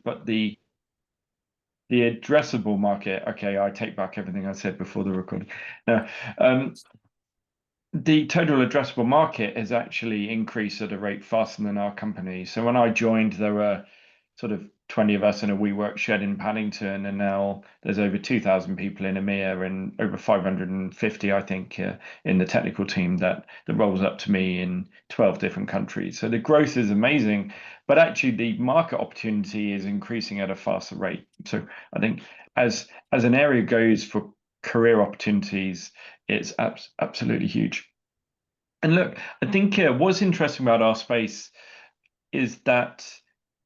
but the addressable market, okay, I take back everything I said before the recording. No, the total addressable market has actually increased at a rate faster than our company. So when I joined, there were sort of 20 of us in a WeWork shed in Paddington, and now there's over 2,000 people in EMEA and over 550, I think, in the technical team that rolls up to me in 12 different countries. So the growth is amazing, but actually the market opportunity is increasing at a faster rate. So I think as an area goes for career opportunities, it's absolutely huge. And look, I think what's interesting about our space is that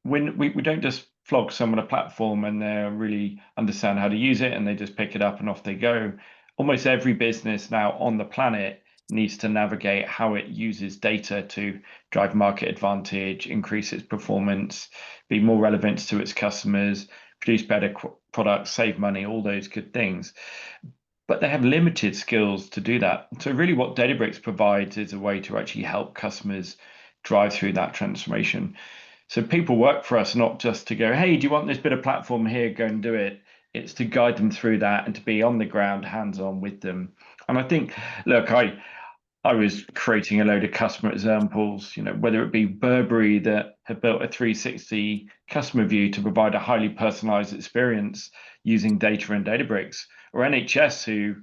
when we don't just flog someone a platform and they really understand how to use it and they just pick it up and off they go. Almost every business now on the planet needs to navigate how it uses data to drive market advantage, increase its performance, be more relevant to its customers, produce better products, save money, all those good things. But they have limited skills to do that. So really what Databricks provides is a way to actually help customers drive through that transformation. So people work for us not just to go, hey, do you want this bit of platform here? Go and do it. It's to guide them through that and to be on the ground, hands-on with them. And I think, look, I was creating a load of customer examples, whether it be Burberry that had built a 360 customer view to provide a highly personalized experience using data and Databricks, or NHS who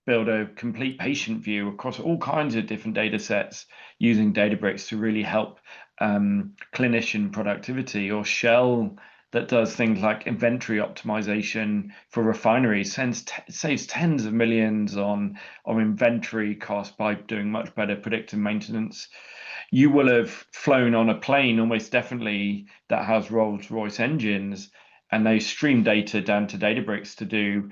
build a complete patient view across all kinds of different data sets using Databricks to really help clinician productivity, or Shell that does things like inventory optimization for refineries, saves tens of millions on inventory costs by doing much better predictive maintenance. You will have flown on a plane almost definitely that has Rolls-Royce engines, and they stream data down to Databricks to do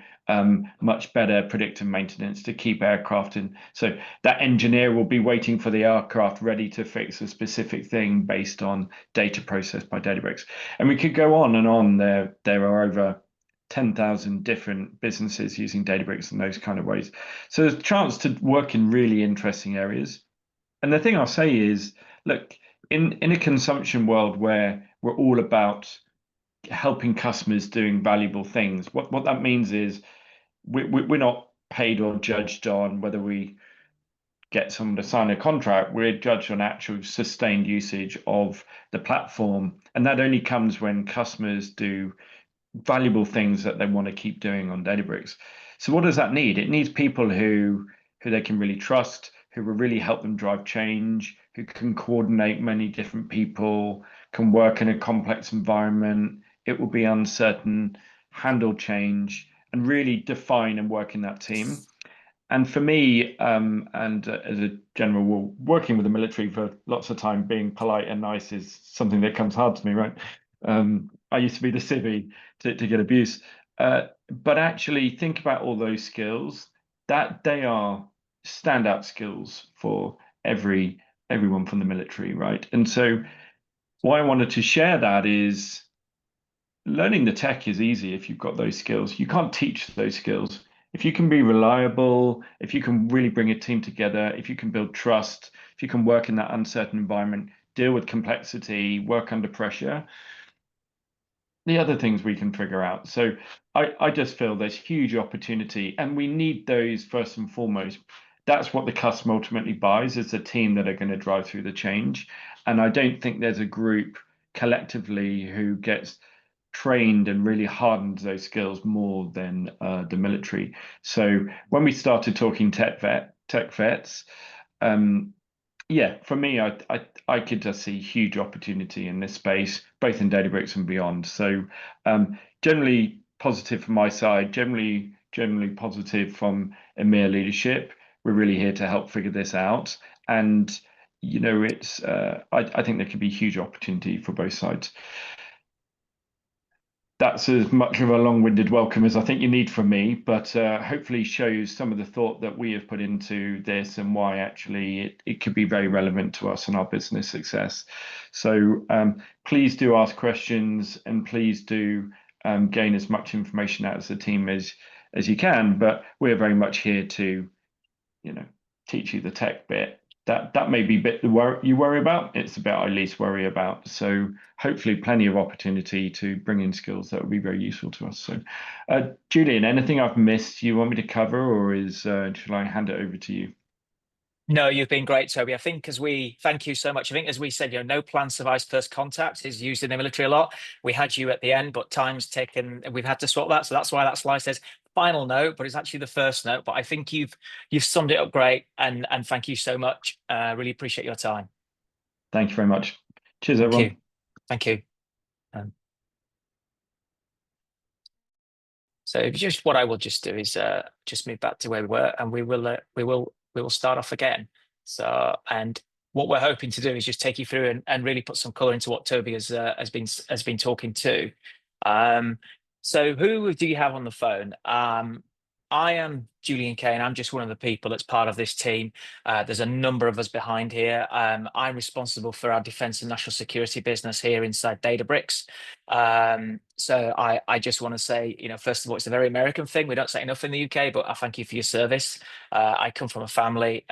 much better predictive maintenance to keep aircraft in. So that engineer will be waiting for the aircraft ready to fix a specific thing based on data processed by Databricks. And we could go on and on. There are over 10,000 different businesses using Databricks in those kind of ways. So there's a chance to work in really interesting areas. And the thing I'll say is, look, in a consumption world where we're all about helping customers doing valuable things, what that means is we're not paid or judged on whether we get someone to sign a contract. We're judged on actual sustained usage of the platform. And that only comes when customers do valuable things that they want to keep doing on Databricks. So what does that need? It needs people who they can really trust, who will really help them drive change, who can coordinate many different people, can work in a complex environment. It will be uncertain, handle change, and really define and work in that team. And for me, and as a general, working with the military for lots of time, being polite and nice is something that comes hard to me, right? I used to be the civvy to get abuse. But actually think about all those skills, that they are standout skills for everyone from the military, right? And so why I wanted to share that is learning the tech is easy if you've got those skills. You can't teach those skills. If you can be reliable, if you can really bring a team together, if you can build trust, if you can work in that uncertain environment, deal with complexity, work under pressure, the other things we can figure out. So I just feel there's huge opportunity, and we need those first and foremost. That's what the customer ultimately buys, is a team that are going to drive through the change. And I don't think there's a group collectively who gets trained and really hardened those skills more than the military. So when we started talking TechVets, yeah, for me, I could just see huge opportunity in this space, both in Databricks and beyond. So generally positive from my side, generally positive from EMEA leadership. We're really here to help figure this out. And it's I think there could be huge opportunity for both sides. That's as much of a long-winded welcome as I think you need from me, but hopefully shows some of the thought that we have put into this and why actually it could be very relevant to us and our business success. So please do ask questions, and please do gain as much information out as the team as you can. But we're very much here to teach you the tech bit, that may be a bit you worry about. It's the bit I least worry about. So hopefully plenty of opportunity to bring in skills that would be very useful to us. So Julian, anything I've missed you want me to cover, or shall I hand it over to you? No, you've been great, Toby. I think thank you so much. I think as we said, no plan survives first contact is used in the military a lot. We had you at the end, but time's taken, we've had to swap that. So that's why that slide says final note, but it's actually the first note. But I think you've summed it up great, and thank you so much. Really appreciate your time. Thank you very much. Cheers, Thank you. everyone. Thank you. Um, so just what I will just do is just move back to where we were, and we will start off again. So, and what we're hoping to do is just take you through and really put some color into what Toby has been talking to. Um, so who do you have on the phone? I am Julian Kane. I'm just one of the people that's part of this team. There's a number of us behind here. I'm responsible for our defense and national security business here inside Databricks. So I just want to say, first of all, it's a very American thing. We don't say enough in the UK, but I thank you for your service. I come from a family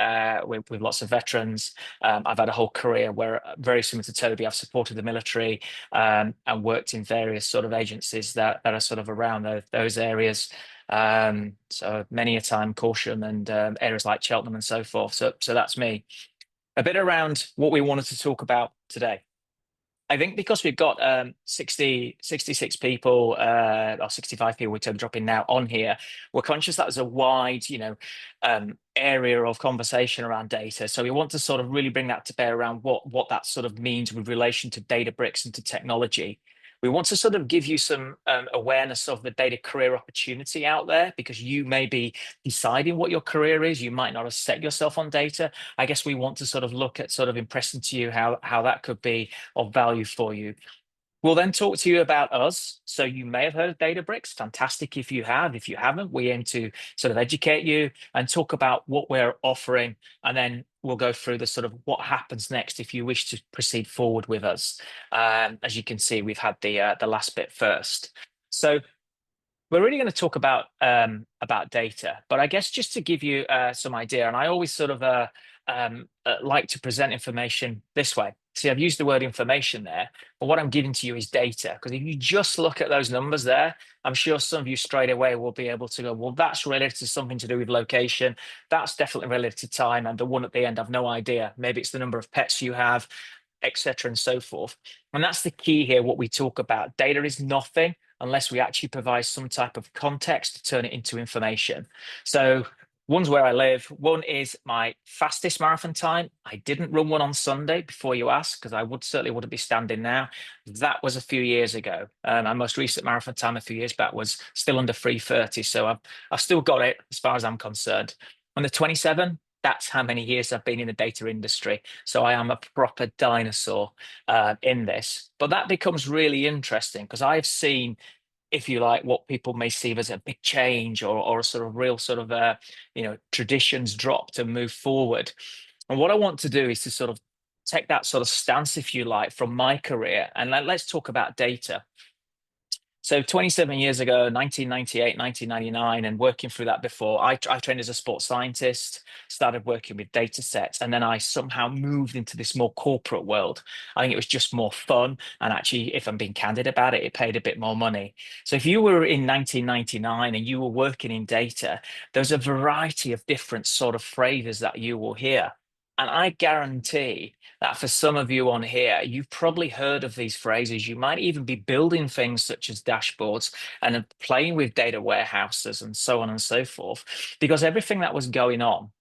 with lots of veterans. I've had a whole career where, very similar to Toby, I've supported the military and worked in various sort of agencies that are sort of around those areas. So many a time Corsham and areas like Cheltenham and so forth. So that's me. A bit around what we wanted to talk about today. I think because we've got 66 people or 65 people, we're dropping now on here, we're conscious that there's a wide, area of conversation around data. So we want to sort of really bring that to bear around what that sort of means with relation to Databricks and to technology. We want to sort of give you some awareness of the data career opportunity out there, because you may be deciding what your career is. You might not have set yourself on data. I guess we want to sort of look at sort of impressing to you how that could be of value for you. We'll then talk to you about us. So you may have heard of Databricks. Fantastic if you have. If you haven't, we aim to sort of educate you and talk about what we're offering. And then we'll go through the sort of what happens next if you wish to proceed forward with us. As you can see, we've had the last bit first. So we're really going to talk about data, but I guess just to give you some idea, and I always sort of like to present information this way. See, I've used the word information there, but what I'm giving to you is data. Because if you just look at those numbers there, I'm sure some of you straight away will be able to go, well, that's related to something to do with location. That's definitely related to time. And the one at the end, I've no idea. Maybe it's the number of pets you have, etc., and so forth. And that's the key here. What we talk about, data is nothing unless we actually provide some type of context to turn it into information. So one's where I live. One is my fastest marathon time. I didn't run one on Sunday, before you ask, because I certainly wouldn't be standing now. That was a few years ago. My most recent marathon time a few years back was still under 3:30. So I've still got it as far as I'm concerned. On the 27, that's how many years I've been in the data industry. So I am a proper dinosaur in this. But that becomes really interesting because I've seen, if you like, what people may see as a big change or a sort of real sort of traditions drop to move forward. And what I want to do is to sort of take that sort of stance, if you like, from my career, and let's talk about data. So 27 years ago, 1998, 1999, and working through that before, I trained as a sports scientist, started working with data sets, and then I somehow moved into this more corporate world. I think it was just more fun. And actually, if I'm being candid about it, it paid a bit more money. So if you were in 1999 and you were working in data, there's a variety of different sort of phrases that you will hear. And I guarantee that for some of you on here, you've probably heard of these phrases. You might even be building things such as dashboards and playing with data warehouses and so on and so forth, because everything that was going on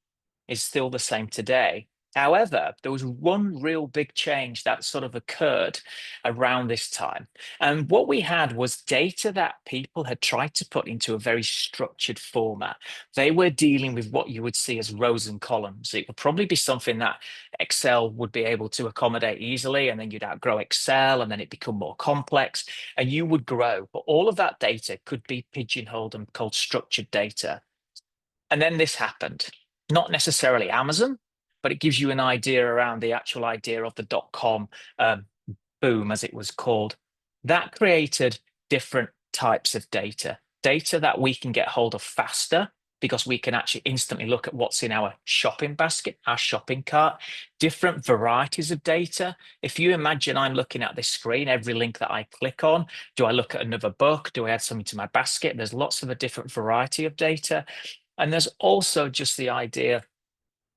is still the same today. However, there was one real big change that sort of occurred around this time. And what we had was data that people had tried to put into a very structured format. They were dealing with what you would see as rows and columns. It would probably be something that Excel would be able to accommodate easily, and then you'd outgrow Excel, and then it become more complex, and you would grow. But all of that data could be pigeonholed and called structured data. And then this happened. Not necessarily Amazon, but it gives you an idea around the actual idea of the dot-com boom, as it was called. That created different types of data that we can get hold of faster because we can actually instantly look at what's in our shopping basket, our shopping cart, different varieties of data. If you imagine I'm looking at this screen, every link that I click on, do I look at another book? Do I add something to my basket? There's lots of a different variety of data. And there's also just the idea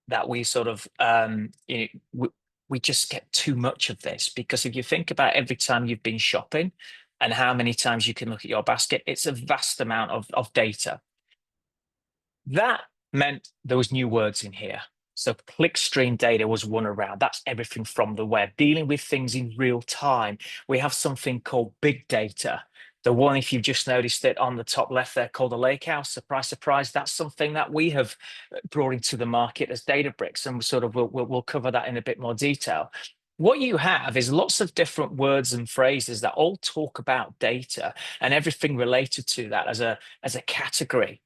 that we sort of, we just get too much of this, because if you think about every time you've been shopping and how many times you can look at your basket, it's a vast amount of data. That meant there was new words in here. So clickstream data was one around. That's everything from the web, dealing with things in real time. We have something called big data. The one, if you've just noticed it on the top left there, called the Lakehouse, surprise, surprise, that's something that we have brought into the market as Databricks, and we'll cover that in a bit more detail. What you have is lots of different words and phrases that all talk about data and everything related to that as a category.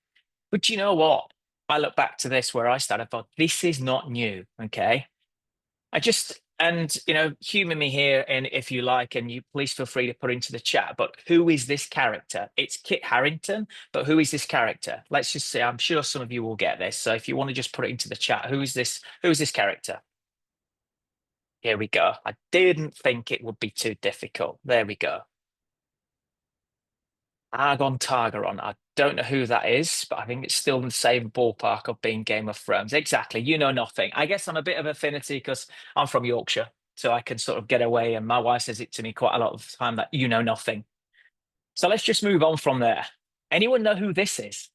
But you know what? I look back to this where I started, I thought, this is not new, okay? And humor me here, and if you like, and you please feel free to put into the chat, but who is this character? It's Kit Harington, but who is this character? Let's just see, I'm sure some of you will get this. So if you want to just put it into the chat, who is this character? Here we go. I didn't think it would be too difficult. There we go. Argon Targaron. I don't know who that is, but I think it's still in the same ballpark of being Game of Thrones. Exactly. You know nothing. I guess I'm a bit of affinity because I'm from Yorkshire, so I can sort of get away. And my wife says it to me quite a lot of the time that you know nothing. So let's just move on from there. Anyone know who this is?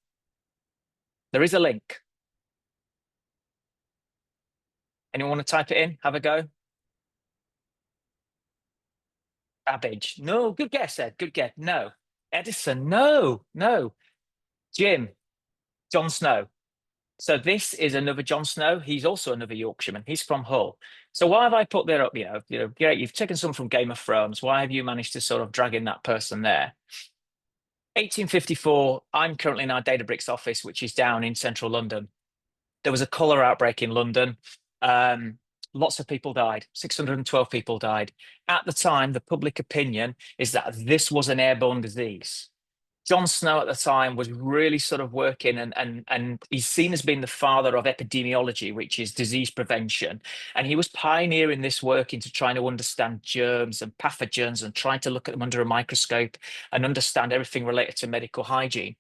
There is a link. Anyone want to type it in? Have a go. Babbage. No, good guess, Ed. Good guess. No. Edison. No. Jim. Jon Snow. So this is another Jon Snow. He's also another Yorkshireman. He's from Hull. So why have I put that up? Great, you've taken some from Game of Thrones. Why have you managed to sort of drag in that person there? 1854, I'm currently in our Databricks office, which is down in central London. There was a cholera outbreak in London. Lots of people died. 612 people died. At the time, the public opinion is that this was an airborne disease. Jon Snow at the time was really sort of working, and he's seen as being the father of epidemiology, which is disease prevention. And he was pioneering this work into trying to understand germs and pathogens and trying to look at them under a microscope and understand everything related to medical hygiene.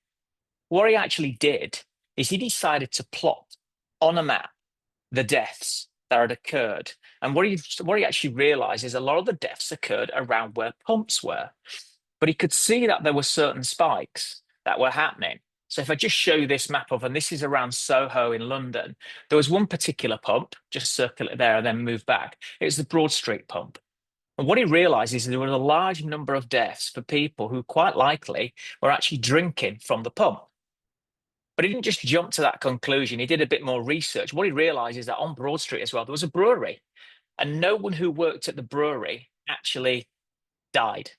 What he actually did is he decided to plot on a map the deaths that had occurred. And what he actually realized is a lot of the deaths occurred around where pumps were. But he could see that there were certain spikes that were happening. So if I just show you this map of, and this is around Soho in London, there was one particular pump, just circle it there and then move back. It was the Broad Street pump. And what he realized is there was a large number of deaths for people who quite likely were actually drinking from the pump. But he didn't just jump to that conclusion. He did a bit more research. What he realized is that on Broad Street as well, there was a brewery, and no one who worked at the brewery actually died.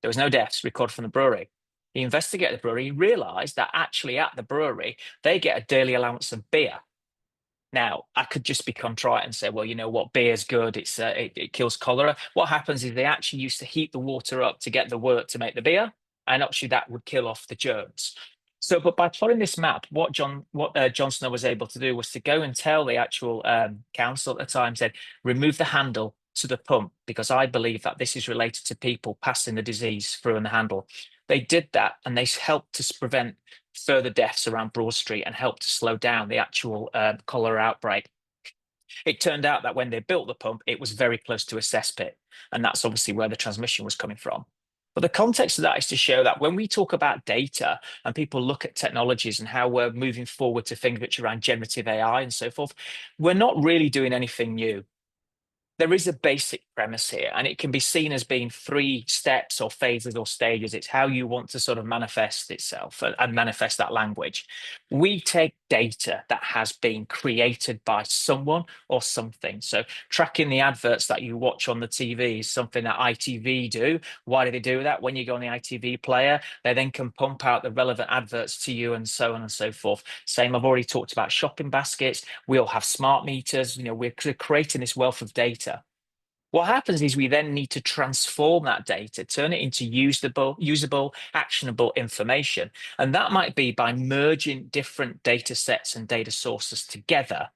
There was no deaths recorded from the brewery. He investigated the brewery. He realized that actually at the brewery, they get a daily allowance of beer. Now, I could just be contrite and say, well, you know what, beer's good. It kills cholera. What happens is they actually used to heat the water up to get the wort to make the beer, and actually that would kill off the germs. So, but by plotting this map, what Jon Snow was able to do was to go and tell the actual council at the time, said, remove the handle to the pump, because I believe that this is related to people passing the disease through in the handle. They did that, and they helped to prevent further deaths around Broad Street and helped to slow down the actual cholera outbreak. It turned out that when they built the pump, it was very close to a cesspit, and that's obviously where the transmission was coming from. But the context of that is to show that when we talk about data and people look at technologies and how we're moving forward to things which are around generative AI and so forth, we're not really doing anything new. There is a basic premise here, and it can be seen as being 3 steps or phases or stages. It's how you want to sort of manifest itself and manifest that language. We take data that has been created by someone or something. So tracking the adverts that you watch on the TV is something that ITV do. Why do they do that? When you go on the ITV player, they then can pump out the relevant adverts to you and so on and so forth. Same, I've already talked about shopping baskets. We'll have smart meters. We're creating this wealth of data. What happens is we then need to transform that data, turn it into usable, actionable information. And that might be by merging different data sets and data sources together.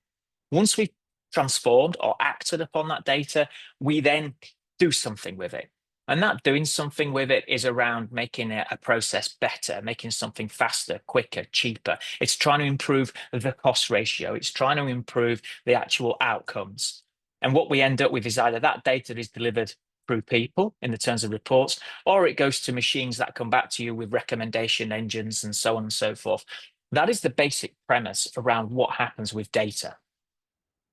Once we've transformed or acted upon that data, we then do something with it. And that doing something with it is around making a process better, making something faster, quicker, cheaper. It's trying to improve the cost ratio. It's trying to improve the actual outcomes. And what we end up with is either that data is delivered through people in the terms of reports, or it goes to machines that come back to you with recommendation engines and so on and so forth. That is the basic premise around what happens with data.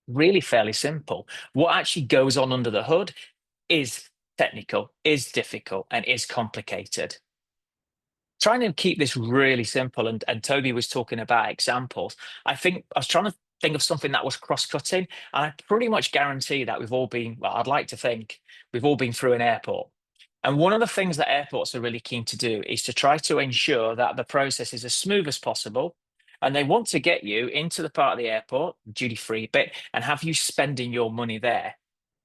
Really fairly simple. What actually goes on under the hood is technical, is difficult, and is complicated. Trying to keep this really simple, and Toby was talking about examples. I think I was trying to think of something that was cross-cutting, and I pretty much guarantee that we've all been, well, I'd like to think we've all been through an airport. And one of the things that airports are really keen to do is to try to ensure that the process is as smooth as possible. And they want to get you into the part of the airport, duty-free bit, and have you spending your money there.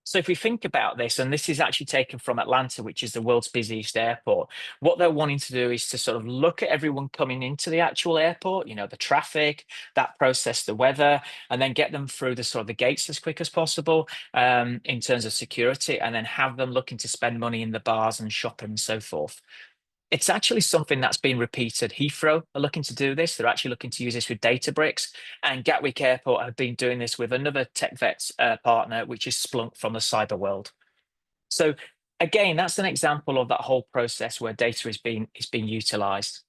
So if we think about this, and this is actually taken from Atlanta, which is the world's busiest airport, what they're wanting to do is to sort of look at everyone coming into the actual airport, the traffic, that process, the weather, and then get them through the sort of the gates as quick as possible in terms of security, and then have them looking to spend money in the bars and shopping and so forth. It's actually something that's been repeated. Heathrow are looking to do this. They're actually looking to use this with Databricks, and Gatwick Airport have been doing this with another TechVets partner, which is Splunk from the cyber world. So again, that's an example of that whole process where data is being utilized.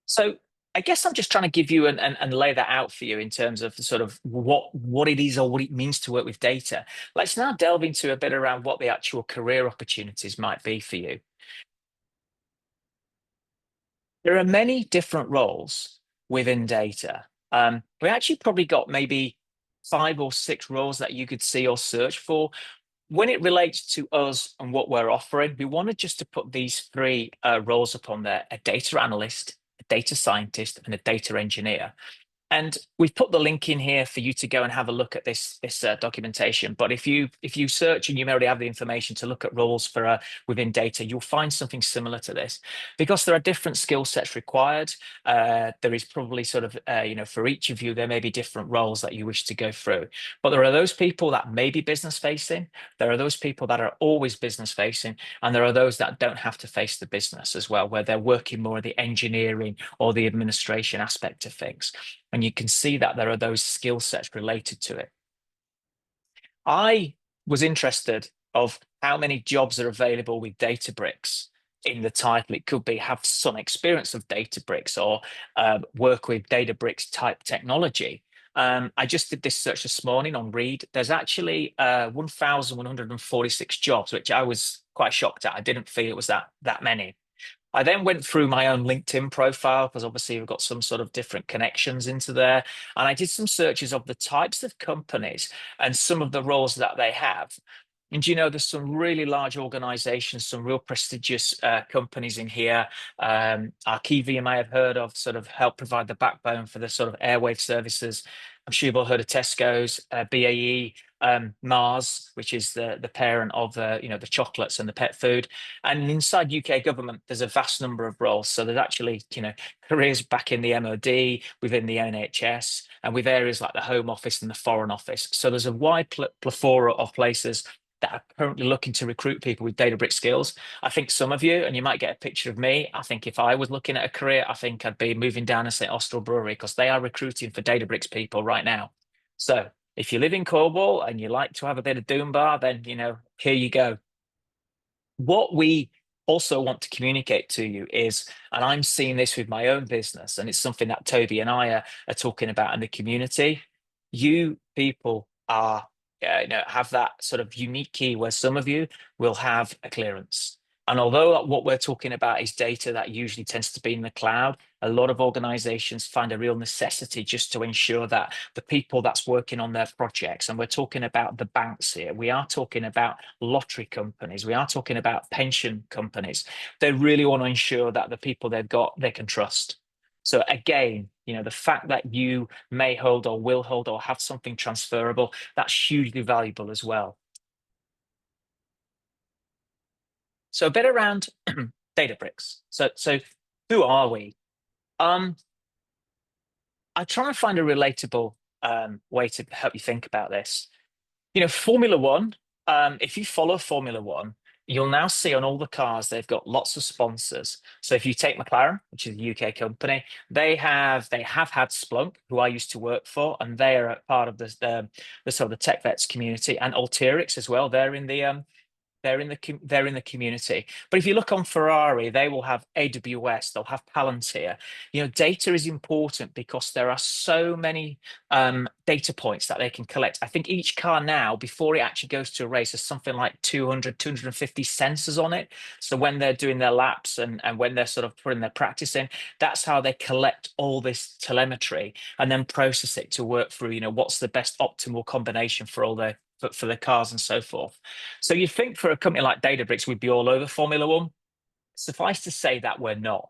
So I guess I'm just trying to give you and lay that out for you in terms of sort of what it is or what it means to work with data. Let's now delve into a bit around what the actual career opportunities might be for you. There are many different roles within data. We actually probably got maybe 5 or 6 roles that you could see or search for. When it relates to us and what we're offering, we wanted just to put these 3 roles upon there: a data analyst, a data scientist, and a data engineer. And we've put the link in here for you to go and have a look at this documentation. But if you search and you already have the information to look at roles for within data, you'll find something similar to this, because there are different skill sets required. There is probably sort of for each of you there may be different roles that you wish to go through. But there are those people that may be business facing. There are those people that are always business facing, and there are those that don't have to face the business as well, where they're working more of the engineering or the administration aspect of things. And you can see that there are those skill sets related to it. I was interested of how many jobs are available with Databricks in the title. It could be have some experience of Databricks or work with Databricks type technology. I just did this search this morning on Reed. There's actually 1,146 jobs, which I was quite shocked at. I didn't feel it was that many. I then went through my own LinkedIn profile, because obviously we've got some sort of different connections into there. And I did some searches of the types of companies and some of the roles that they have. And there's some really large organizations, some real prestigious companies in here. Arkiva, you may have heard of, sort of help provide the backbone for the sort of airwave services. I'm sure you've all heard of Tesco's, BAE, Mars, which is the parent of the chocolates and the pet food. And inside UK government, there's a vast number of roles. So there's actually careers back in the MOD, within the NHS, and with areas like the Home Office and the Foreign Office. So there's a wide plethora of places that are currently looking to recruit people with Databricks skills. I think some of you, and you might get a picture of me, I think if I was looking at a career, I think I'd be moving down to St Austell Brewery, because they are recruiting for Databricks people right now. So if you live in Cornwall and you like to have a bit of Doom Bar, then, here you go. What we also want to communicate to you is, and I'm seeing this with my own business, and it's something that Toby and I are talking about in the community. You people are have that sort of unique key where some of you will have a clearance. And although what we're talking about is data that usually tends to be in the cloud, a lot of organizations find a real necessity just to ensure that the people that's working on their projects, and we're talking about the banks here, we are talking about lottery companies, we are talking about pension companies, they really want to ensure that the people they've got, they can trust. So again, the fact that you may hold or will hold or have something transferable, that's hugely valuable as well. So a bit around Databricks. So who are we? I try and find a relatable way to help you think about this. Formula One, if you follow Formula One, you'll now see on all the cars, they've got lots of sponsors. So if you take McLaren, which is a UK company, they have had Splunk, who I used to work for, and they are a part of the sort of the TechVets community, and Alteryx as well. They're in the community. But if you look on Ferrari, they will have AWS, they'll have Palantir. Data is important because there are so many data points that they can collect. I think each car now, before it actually goes to a race, has something like 250 sensors on it. So when they're doing their laps and when they're sort of putting their practice in, that's how they collect all this telemetry and then process it to work through, what's the best optimal combination for all for the cars and so forth. So you'd think for a company like Databricks, we'd be all over Formula One. Suffice to say that we're not.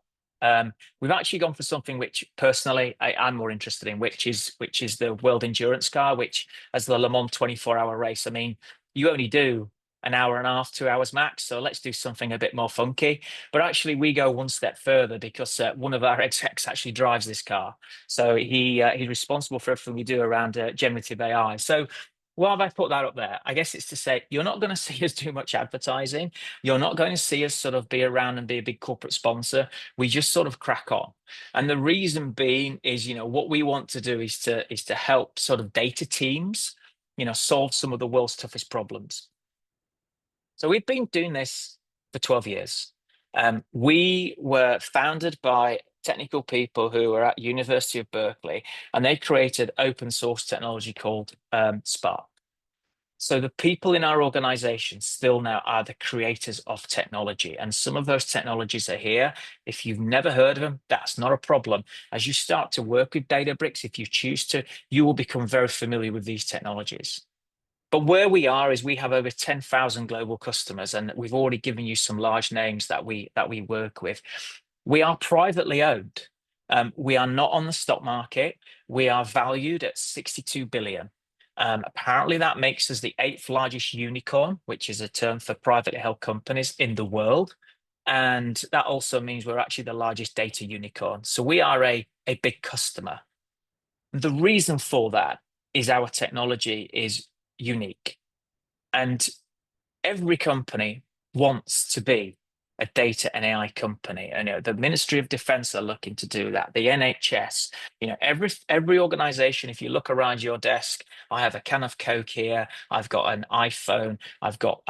We've actually gone for something which personally I'm more interested in, which is the World Endurance Car, which as the Le Mans 24-hour race. I mean, you only do an hour and a half, 2 hours max. So let's do something a bit more funky. But actually, we go one step further because one of our execs actually drives this car. So he's responsible for everything we do around generative AI. So why have I put that up there? I guess it's to say you're not going to see us do much advertising. You're not going to see us sort of be around and be a big corporate sponsor. We just sort of crack on. And the reason being is, what we want to do is to help sort of data teams, solve some of the world's toughest problems. So we've been doing this for 12 years. We were founded by technical people who were at University of Berkeley, and they created open source technology called Spark. So the people in our organization still now are the creators of technology, and some of those technologies are here. If you've never heard of them, that's not a problem. As you start to work with Databricks, if you choose to, you will become very familiar with these technologies. But where we are is we have over 10,000 global customers, and we've already given you some large names that we work with. We are privately owned. We are not on the stock market. We are valued at 62 billion. Apparently, that makes us the 8th largest unicorn, which is a term for privately held companies in the world. And that also means we're actually the largest data unicorn. So we are a big customer. The reason for that is our technology is unique. And every company wants to be a data and AI company. And the Ministry of Defense are looking to do that. The NHS, every organization, if you look around your desk, I have a can of Coke here, I've got an iPhone, I've got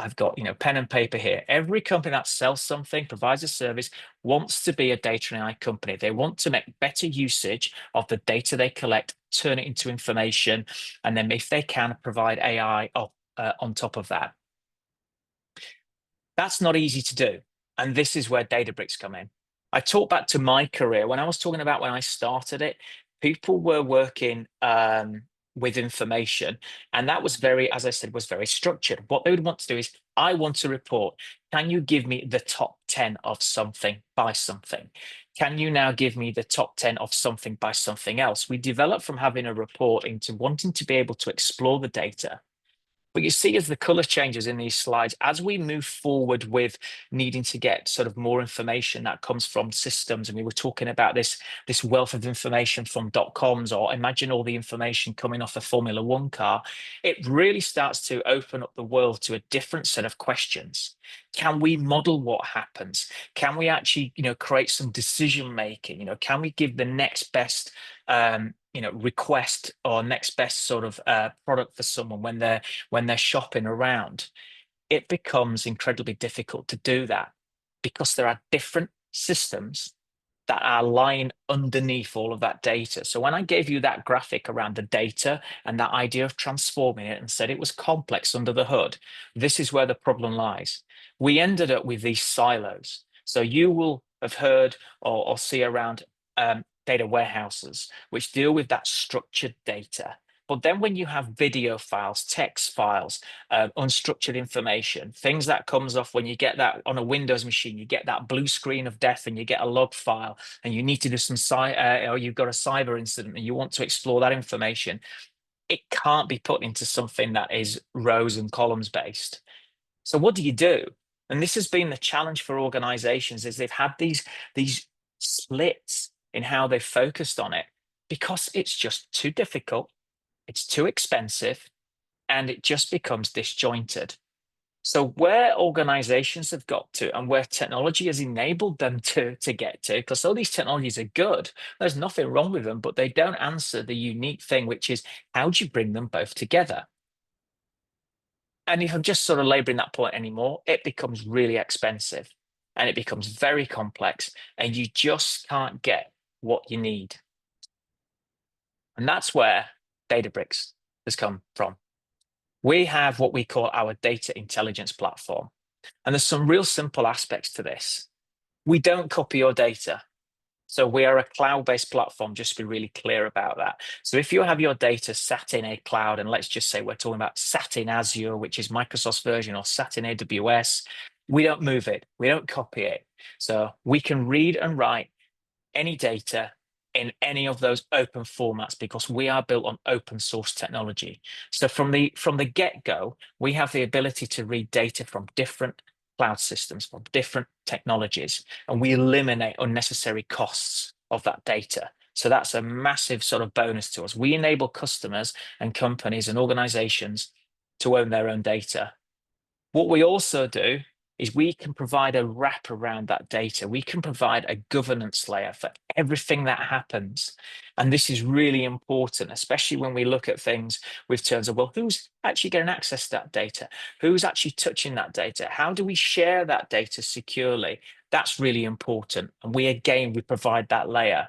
pen and paper here. Every company that sells something, provides a service, wants to be a data and AI company. They want to make better usage of the data they collect, turn it into information, and then if they can, provide AI on top of that. That's not easy to do. And this is where Databricks come in. I talk back to my career. When I was talking about when I started it, people were working with information. And that was as I said, was very structured. What they would want to do is, I want to report. Can you give me the top 10 of something by something? Can you now give me the top 10 of something by something else? We developed from having a report into wanting to be able to explore the data. But you see, as the color changes in these slides, as we move forward with needing to get sort of more information that comes from systems, and we were talking about this wealth of information from .coms, or imagine all the information coming off a Formula One car, it really starts to open up the world to a different set of questions. Can we model what happens? Can we actually, create some decision making? Can we give the next best request or next best sort of product for someone when they're shopping around? It becomes incredibly difficult to do that because there are different systems that are lying underneath all of that data. So when I gave you that graphic around the data and that idea of transforming it and said it was complex under the hood, this is where the problem lies. We ended up with these silos. So you will have heard or see around data warehouses, which deal with that structured data. But then when you have video files, text files, unstructured information, things that comes off when you get that on a Windows machine, you get that blue screen of death and you get a log file and you need to do some or you've got a cyber incident and you want to explore that information, it can't be put into something that is rows and columns based. So what do you do? And this has been the challenge for organizations is they've had these splits in how they've focused on it because it's just too difficult, it's too expensive, and it just becomes disjointed. So where organizations have got to and where technology has enabled them to get to, because all these technologies are good, there's nothing wrong with them, but they don't answer the unique thing, which is how do you bring them both together? And if I'm just sort of laboring that point anymore, it becomes really expensive and it becomes very complex and you just can't get what you need. And that's where Databricks has come from. We have what we call our data intelligence platform. And there's some real simple aspects to this. We don't copy your data. So we are a cloud-based platform, just to be really clear about that. So if you have your data sat in a cloud, and let's just say we're talking about sat in Azure, which is Microsoft's version, or sat in AWS, we don't move it. We don't copy it. So we can read and write any data in any of those open formats because we are built on open source technology. So from the get-go, we have the ability to read data from different cloud systems, from different technologies, and we eliminate unnecessary costs of that data. So that's a massive sort of bonus to us. We enable customers and companies and organizations to own their own data. What we also do is we can provide a wrap around that data. We can provide a governance layer for everything that happens. And this is really important, especially when we look at things with terms of, well, who's actually getting access to that data? Who's actually touching that data? How do we share that data securely? That's really important. And we provide that layer.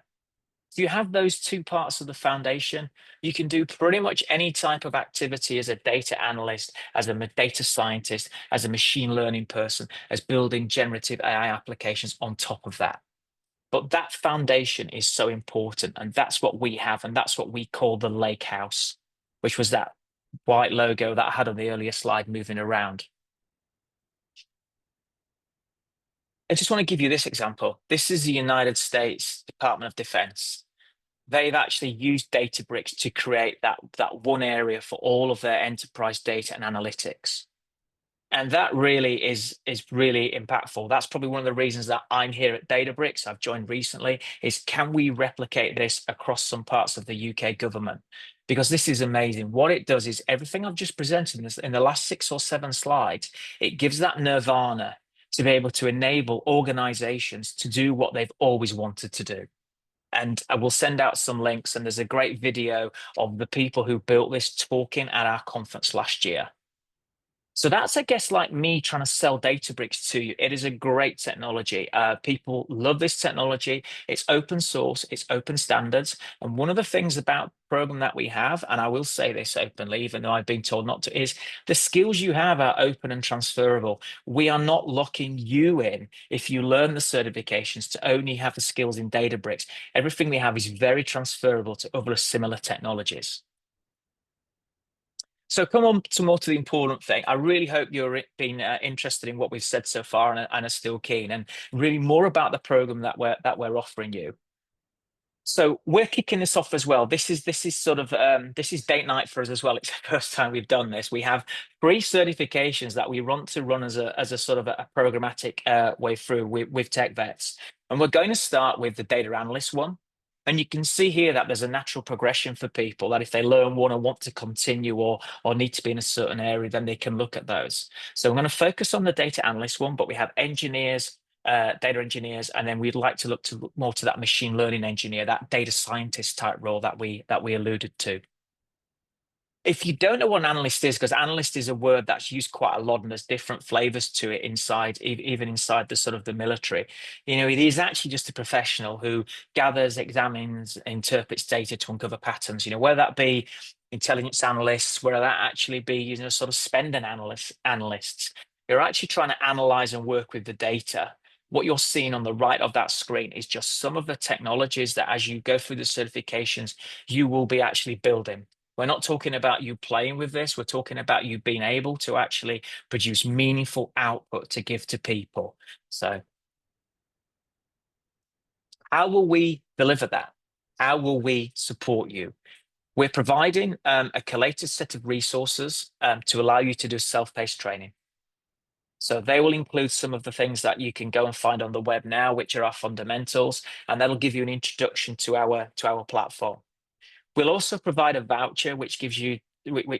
If you have those two parts of the foundation, you can do pretty much any type of activity as a data analyst, as a data scientist, as a machine learning person, as building generative AI applications on top of that. But that foundation is so important. And that's what we have. And that's what we call the lake house, which was that white logo that I had on the earlier slide moving around. I just want to give you this example. This is the United States Department of Defense. They've actually used Databricks to create that one area for all of their enterprise data and analytics. And that really is really impactful. That's probably one of the reasons that I'm here at Databricks. I've joined recently, is can we replicate this across some parts of the UK government? Because this is amazing. What it does is everything I've just presented in the last 6 or 7 slides, it gives that nirvana to be able to enable organizations to do what they've always wanted to do. And I will send out some links, and there's a great video of the people who built this talking at our conference last year. So that's, I guess, like me trying to sell Databricks to you. It is a great technology. People love this technology. It's open source, it's open standards. And one of the things about the program that we have, and I will say this openly, even though I've been told not to, is the skills you have are open and transferable. We are not locking you in if you learn the certifications to only have the skills in Databricks. Everything we have is very transferable to other similar technologies. So come on to more to the important thing. I really hope you're been interested in what we've said so far and are still keen, and really more about the program that we're offering you. So we're kicking this off as well. This is sort of this is date night for us as well. It's the first time we've done this. We have 3 certifications that we want to run as a sort of a programmatic way through with TechVets, and we're going to start with the data analyst one. And you can see here that there's a natural progression for people that if they learn one and want to continue or need to be in a certain area, then they can look at those. So I'm going to focus on the data analyst one, but we have engineers, data engineers, and then we'd like to look more to that machine learning engineer, that data scientist type role that we alluded to. If you don't know what an analyst is, because analyst is a word that's used quite a lot and there's different flavors to it inside, even inside the sort of the military, it is actually just a professional who gathers, examines, interprets data to uncover patterns, whether that be intelligence analysts, whether that actually be, sort of spending analysts. You're actually trying to analyze and work with the data. What you're seeing on the right of that screen is just some of the technologies that as you go through the certifications, you will be actually building. We're not talking about you playing with this. We're talking about you being able to actually produce meaningful output to give to people. So how will we deliver that? How will we support you? We're providing a collated set of resources to allow you to do self-paced training. So they will include some of the things that you can go and find on the web now, which are our fundamentals, and that'll give you an introduction to our platform. We'll also provide a voucher which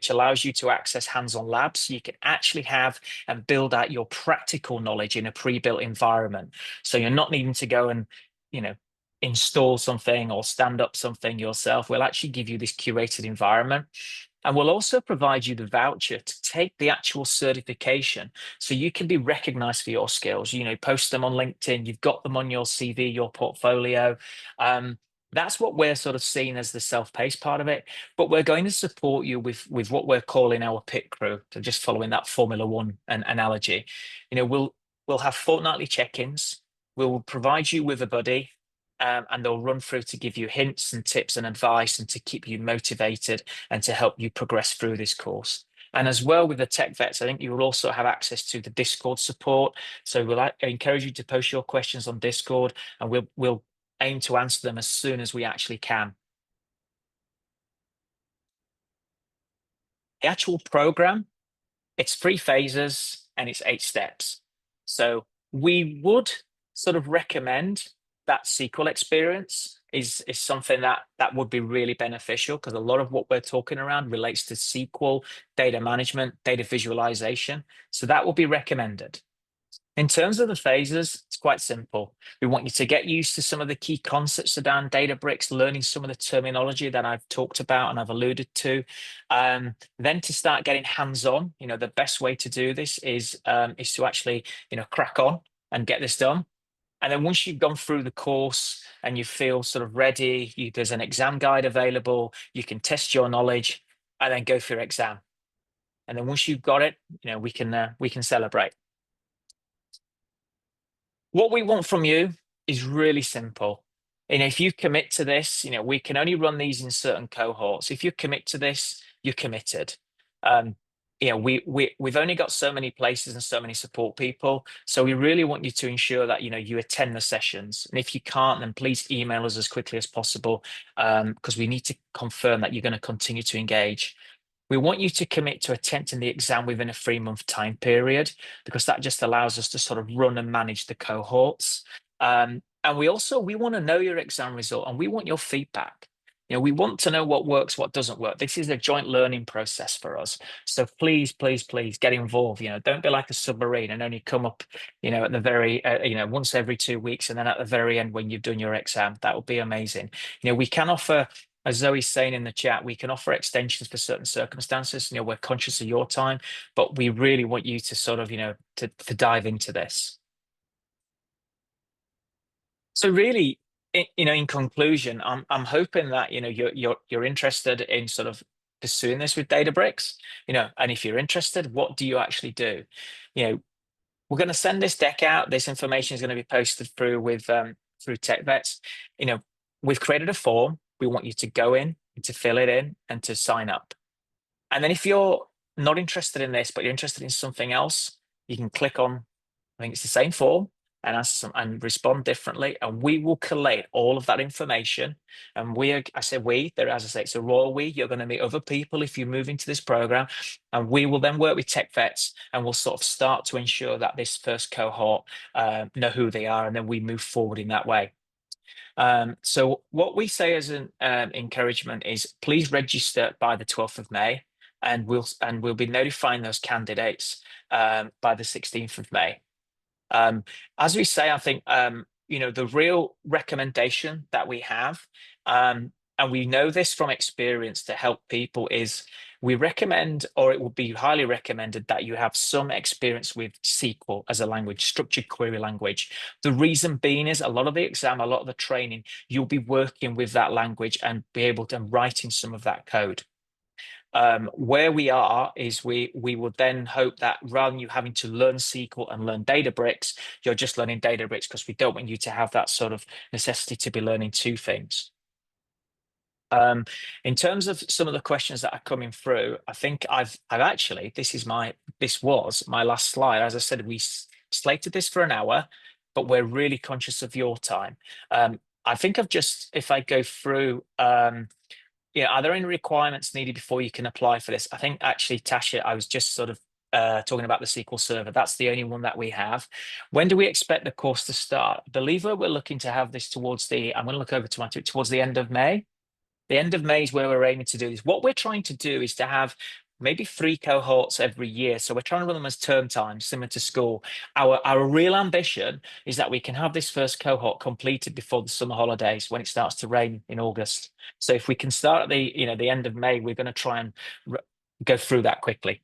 allows you to access hands-on labs, so you can actually have and build out your practical knowledge in a pre-built environment. So you're not needing to go and, you know, install something or stand up something yourself. We'll actually give you this curated environment. And we'll also provide you the voucher to take the actual certification so you can be recognized for your skills. You know, post them on LinkedIn, you've got them on your CV, your portfolio. That's what we're sort of seeing as the self-paced part of it. But we're going to support you with what we're calling our pit crew. So just following that Formula One analogy, you know, we'll have fortnightly check-ins. We'll provide you with a buddy, and they'll run through to give you hints and tips and advice and to keep you motivated and to help you progress through this course. And as well with the TechVets, I think you will also have access to the Discord support. So we'll encourage you to post your questions on Discord, and we'll aim to answer them as soon as we actually can. The actual program, it's 3 phases and it's 8 steps. So we would sort of recommend that SQL experience is something that would be really beneficial, because a lot of what we're talking around relates to SQL, data management, data visualization. So that will be recommended. In terms of the phases, it's quite simple. We want you to get used to some of the key concepts around Databricks, learning some of the terminology that I've talked about and I've alluded to. Then to start getting hands-on, you know, the best way to do this is to actually, you know, crack on and get this done. And then once you've gone through the course and you feel sort of ready, there's an exam guide available, you can test your knowledge and then go for your exam. And then once you've got it, you know, we can celebrate. What we want from you is really simple. And if you commit to this, you know, we can only run these in certain cohorts. If you commit to this, you're committed. You know, we've only got so many places and so many support people. So we really want you to ensure that, you know, you attend the sessions. And if you can't, then please email us as quickly as possible, because we need to confirm that you're going to continue to engage. We want you to commit to attempting the exam within a 3-month time period, because that just allows us to sort of run and manage the cohorts. And we want to know your exam result, and we want your feedback. You know, we want to know what works, what doesn't work. This is a joint learning process for us. So please, please, please get involved. You know, don't be like a submarine and only come up, you know, at the very, you know, once every 2 weeks, and then at the very end when you've done your exam. That would be amazing. You know, we can offer, as Zoe's saying in the chat, we can offer extensions for certain circumstances. You know, we're conscious of your time, but we really want you to sort of, you know, to dive into this. So really, you know, in conclusion, I'm hoping that, you know, you're interested in sort of pursuing this with Databricks, you know, and if you're interested, what do you actually do? You know, we're going to send this deck out. This information is going to be posted through through TechVets. You know, we've created a form. We want you to go in and to fill it in and to sign up. And then if you're not interested in this, but you're interested in something else, you can click on, I think it's the same form, and and respond differently. And we will collate all of that information. And I say we, there, as I say, it's a royal we. You're going to meet other people if you move into this program. And we will then work with TechVets, and we'll sort of start to ensure that this first cohort know who they are, and then we move forward in that way. So what we say as an encouragement is please register by the 12th of May, and we'll be notifying those candidates by the 16th of May. As we say, I think you know, the real recommendation that we have, and we know this from experience to help people, is we recommend, or it would be highly recommended, that you have some experience with SQL as a language, structured query language. The reason being is a lot of the exam, a lot of the training, you'll be working with that language and be able to write in some of that code. Where we are is we would then hope that rather than you having to learn SQL and learn Databricks, you're just learning Databricks, because we don't want you to have that sort of necessity to be learning 2 things. In terms of some of the questions that are coming through, I think I've actually, this was my last slide. As I said, we slated this for an hour, but we're really conscious of your time. I think if I go through, are there any requirements needed before you can apply for this? I think actually, Tasha, I was just sort of talking about the SQL Server. That's the only one that we have. When do we expect the course to start? I believe we're looking to have this I'm going to look over to towards the end of May. The end of May is where we're aiming to do this. What we're trying to do is to have maybe 3 cohorts every year. So we're trying to run them as term times, similar to school. Our real ambition is that we can have this first cohort completed before the summer holidays when it starts to rain in August. So if we can start at the end of May, we're going to try and go through that quickly.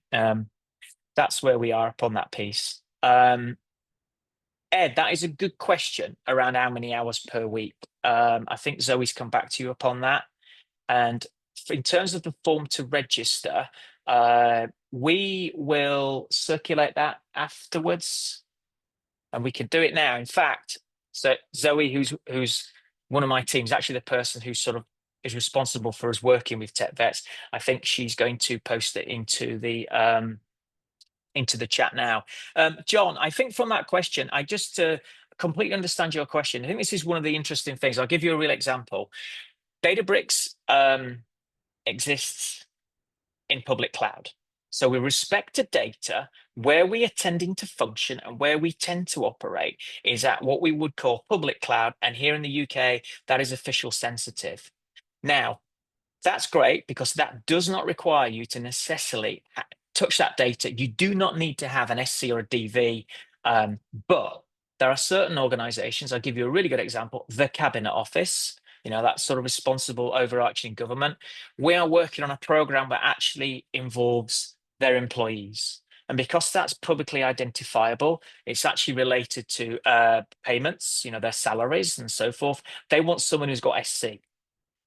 That's where we are upon that piece. Ed, that is a good question around how many hours per week. I think Zoe's come back to you upon that. And in terms of the form to register, we will circulate that afterwards, and we can do it now. In fact, so Zoe, who's one of my teams, actually the person who sort of is responsible for us working with TechVets, I think she's going to post it into the chat now. John, I think from that question, I just completely understand your question. I think this is one of the interesting things. I'll give you a real example. Databricks exists in public cloud. So with respect to data, where we are tending to function and where we tend to operate is at what we would call public cloud. And here in the UK, that is official sensitive. Now, that's great because that does not require you to necessarily touch that data. You do not need to have an SC or a DV, but there are certain organizations, I'll give you a really good example, the Cabinet Office, that's sort of responsible overarching government. We are working on a program that actually involves their employees. And because that's publicly identifiable, it's actually related to payments, their salaries and so forth. They want someone who's got SC.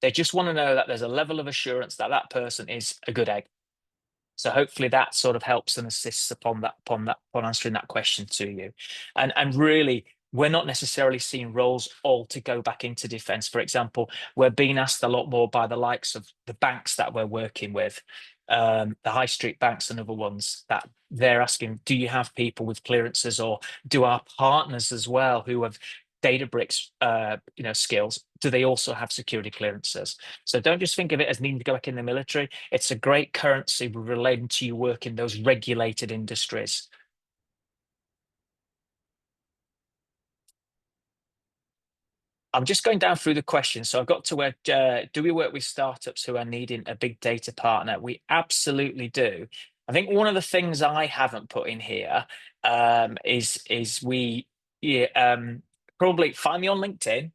They just want to know that there's a level of assurance that that person is a good egg. So hopefully that sort of helps and assists upon answering that question to you. And really, we're not necessarily seeing roles all to go back into defence. For example, we're being asked a lot more by the likes of the banks that we're working with, the high street banks and other ones, that they're asking, do you have people with clearances, or do our partners as well who have Databricks skills, do they also have security clearances? So don't just think of it as needing to go back in the military. It's a great currency relating to your work in those regulated industries. I'm just going down through the questions. So I've got to where, do we work with startups who are needing a big data partner? We absolutely do. I think one of the things I haven't put in here is we probably find me on LinkedIn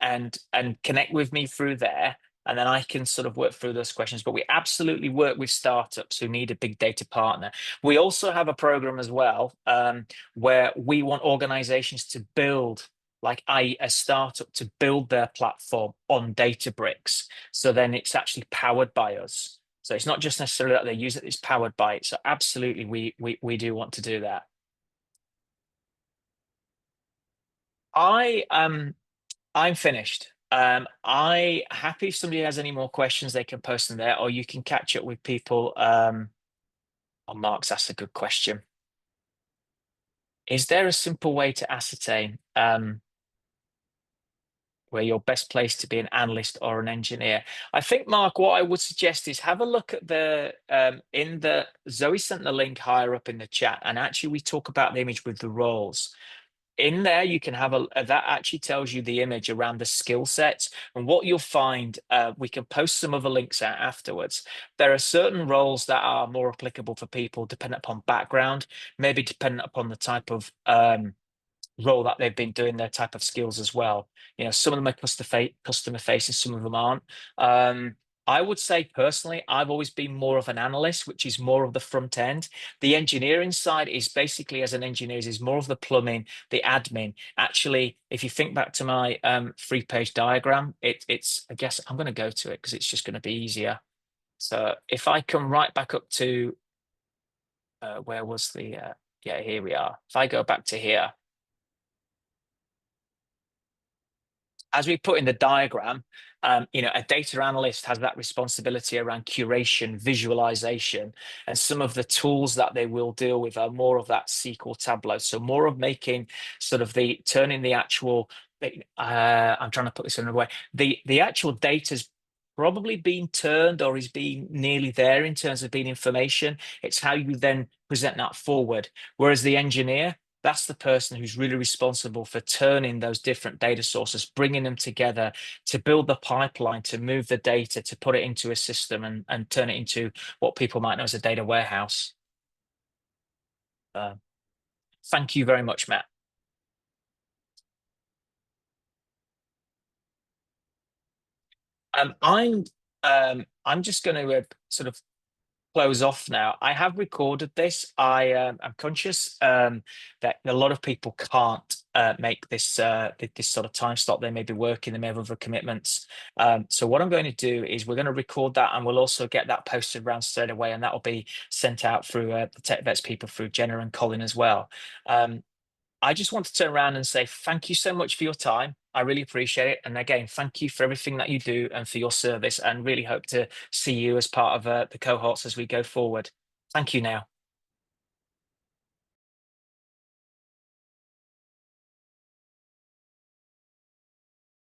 and connect with me through there, and then I can sort of work through those questions. But we absolutely work with startups who need a big data partner. We also have a program as well where we want organizations to build, like a startup, to build their platform on Databricks. So then it's actually powered by us. So it's not just necessarily that they use it, it's powered by it. So absolutely, we do want to do that. I'm finished. I happy if somebody has any more questions, they can post them there, or you can catch up with people. Mark's asked a good question. Is there a simple way to ascertain where you're best placed to be an analyst or an engineer? I think, Mark, what I would suggest is have a look at Zoe sent the link higher up in the chat, and actually we talk about the image with the roles. In there, you can have that actually tells you the image around the skill sets, and what you'll find, we can post some other links out afterwards. There are certain roles that are more applicable for people dependent upon background, maybe dependent upon the type of role that they've been doing, their type of skills as well. Some of them are customer facing, some of them aren't. I would say personally, I've always been more of an analyst, which is more of the front end. The engineering side is basically, as an engineer, is more of the plumbing, the admin. Actually, if you think back to my 3-page diagram, it's, I guess I'm going to go to it because it's just going to be easier. So if I come right back up to, where was the, yeah, here we are. If I go back to here, as we put in the diagram, A data analyst has that responsibility around curation, visualization, and some of the tools that they will deal with are more of that SQL Tableau. So more of making sort of turning the actual, I'm trying to put this in a way, the actual data's probably been turned or is being nearly there in terms of being information. It's how you then present that forward. Whereas the engineer, that's the person who's really responsible for turning those different data sources, bringing them together to build the pipeline, to move the data, to put it into a system and turn it into what people might know as a data warehouse. Thank you very much, Matt. I'm just going to sort of close off now. I have recorded this. I'm conscious that a lot of people can't make this sort of time slot. They may be working, they may have other commitments. So what I'm going to do is we're going to record that, and we'll also get that posted around straight away, and that will be sent out through the TechVets people, through Jenna and Colin as well. I just want to turn around and say thank you so much for your time. I really appreciate it. And again, thank you for everything that you do and for your service, and really hope to see you as part of the cohorts as we go forward. Thank you now.